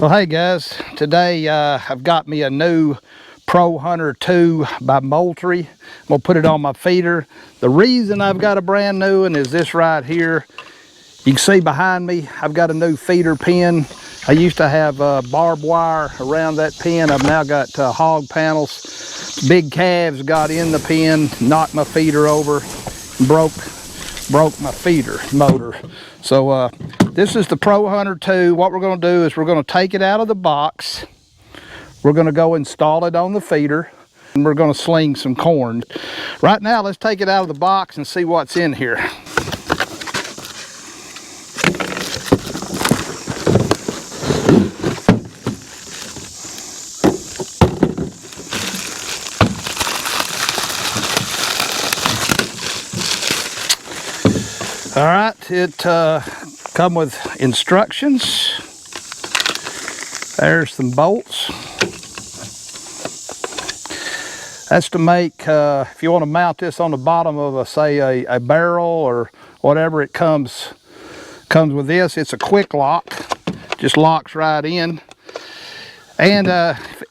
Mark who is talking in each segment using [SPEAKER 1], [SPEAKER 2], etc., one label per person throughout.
[SPEAKER 1] Well, hey guys, today I've got me a new Pro Hunter II by Moultrie. I'm gonna put it on my feeder. The reason I've got a brand new one is this right here. You can see behind me, I've got a new feeder pin. I used to have barbed wire around that pin. I've now got hog panels. Big calves got in the pin, knocked my feeder over, broke my feeder motor. So this is the Pro Hunter II. What we're going to do is we're going to take it out of the box. We're going to go install it on the feeder, and we're going to sling some corn. Right now, let's take it out of the box and see what's in here. All right, it come with instructions. There's some bolts. That's to make, if you want to mount this on the bottom of say a barrel or whatever, it comes with this. It's a quick lock, just locks right in. And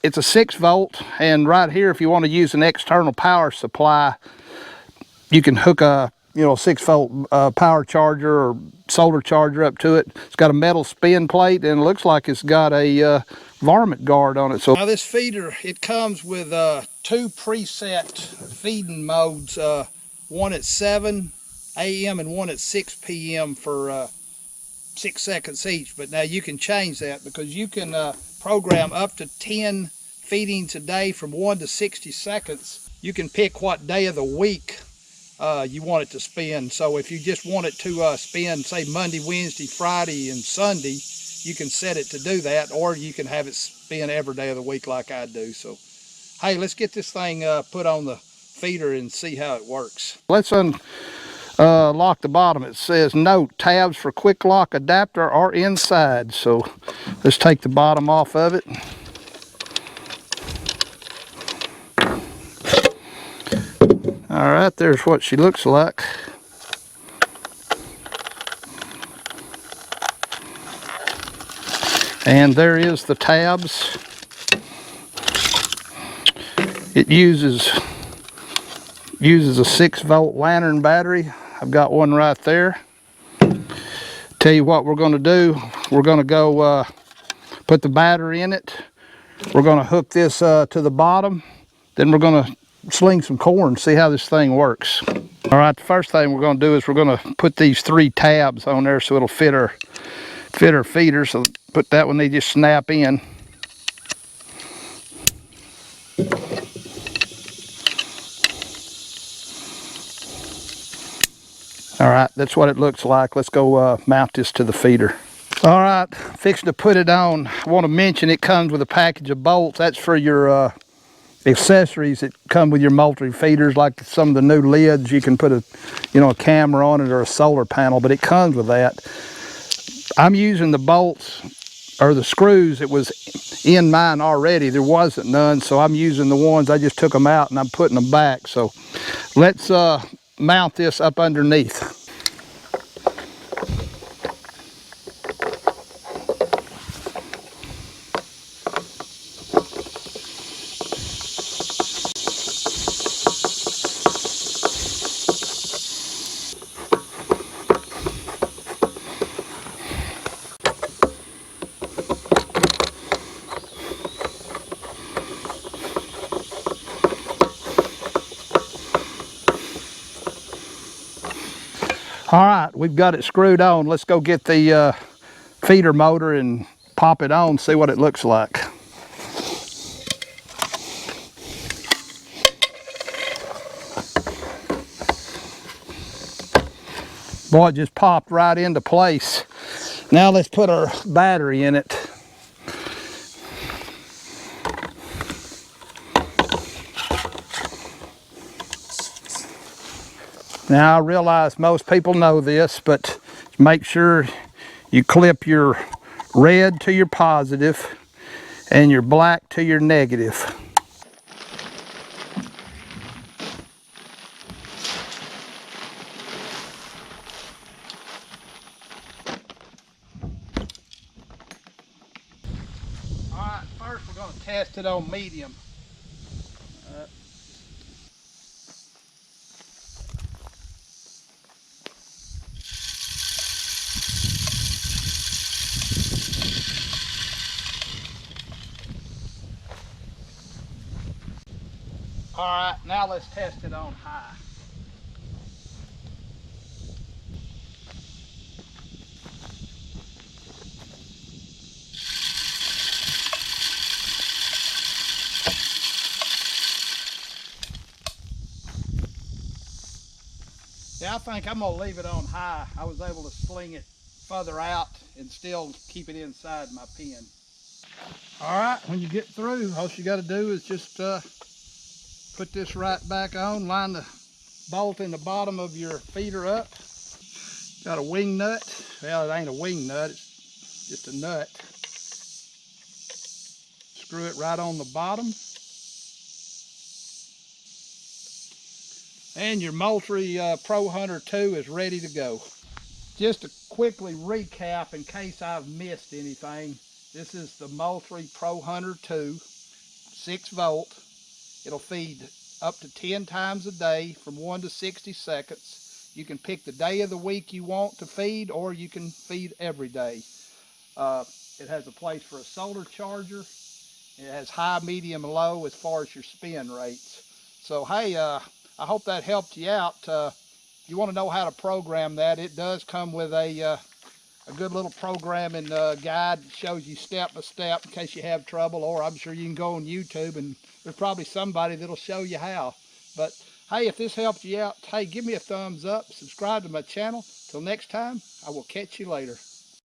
[SPEAKER 1] it's a 6-volt, and right here, if you want to use an external power supply, you can hook a 6-volt power charger or solar charger up to it. It's got a metal spin plate, and it looks like it's got a varmint guard on it. So now this feeder, it comes with 2 preset feeding modes, one at 7 a.m. and one at 6 p.m. for 6 seconds each. But now you can change that, because you can program up to 10 feedings a day from 1 to 60 seconds. You can pick what day of the week you want it to spin. So if you just want it to spin, say Monday, Wednesday, Friday, and Sunday, you can set it to do that, or you can have it spin every day of the week like I do. So, hey, let's get this thing put on the feeder and see how it works. Let's unlock the bottom. It says, note, tabs for quick lock adapter are inside. So let's take the bottom off of it. All right, there's what she looks like. And there is the tabs. It uses a 6-volt lantern battery. I've got one right there. Tell you what we're going to do. We're going to go put the battery in it. We're going to hook this to the bottom. Then we're going to sling some corn, see how this thing works. All right, the first thing we're going to do is we're going to put these 3 tabs on there so it'll fit our feeder. So put that one, they just snap in. All right, that's what it looks like. Let's go mount this to the feeder. All right, fixing to put it on. I want to mention it comes with a package of bolts. That's for your accessories that come with your Moultrie feeders, like some of the new lids. You can put a camera on it or a solar panel, but it comes with that. I'm using the bolts or the screws that was in mine already. There wasn't none, so I'm using the ones. I just took them out and I'm putting them back. So let's mount this up underneath. All right, we've got it screwed on. Let's go get the feeder motor and pop it on, see what it looks like. Boy, it just popped right into place. Now let's put our battery in it. Now I realize most people know this, but make sure you clip your red to your positive and your black to your negative. All right, first we're going to test it on medium. All right, now let's test it on high. Yeah, I think I'm gonna leave it on high. I was able to sling it further out and still keep it inside my pen. All right, when you get through, all you gotta do is just put this right back on, line the bolt in the bottom of your feeder up. Got a wing nut. Well, it ain't a wing nut, it's just a nut. Screw it right on the bottom. And your Moultrie Pro Hunter II is ready to go. Just to quickly recap in case I've missed anything, this is the Moultrie Pro Hunter II, 6 volt. It'll feed up to 10 times a day from 1 to 60 seconds. You can pick the day of the week you want to feed, or you can feed every day. It has a place for a solar charger. It has high, medium, and low as far as your spin rates. So hey, I hope that helped you out. If you want to know how to program that, it does come with a good little programming guide that shows you step by step in case you have trouble, or I'm sure you can go on YouTube and there's probably somebody that'll show you how. But hey, if this helped you out, hey, give me a thumbs up, subscribe to my channel. Till next time, I will catch you later.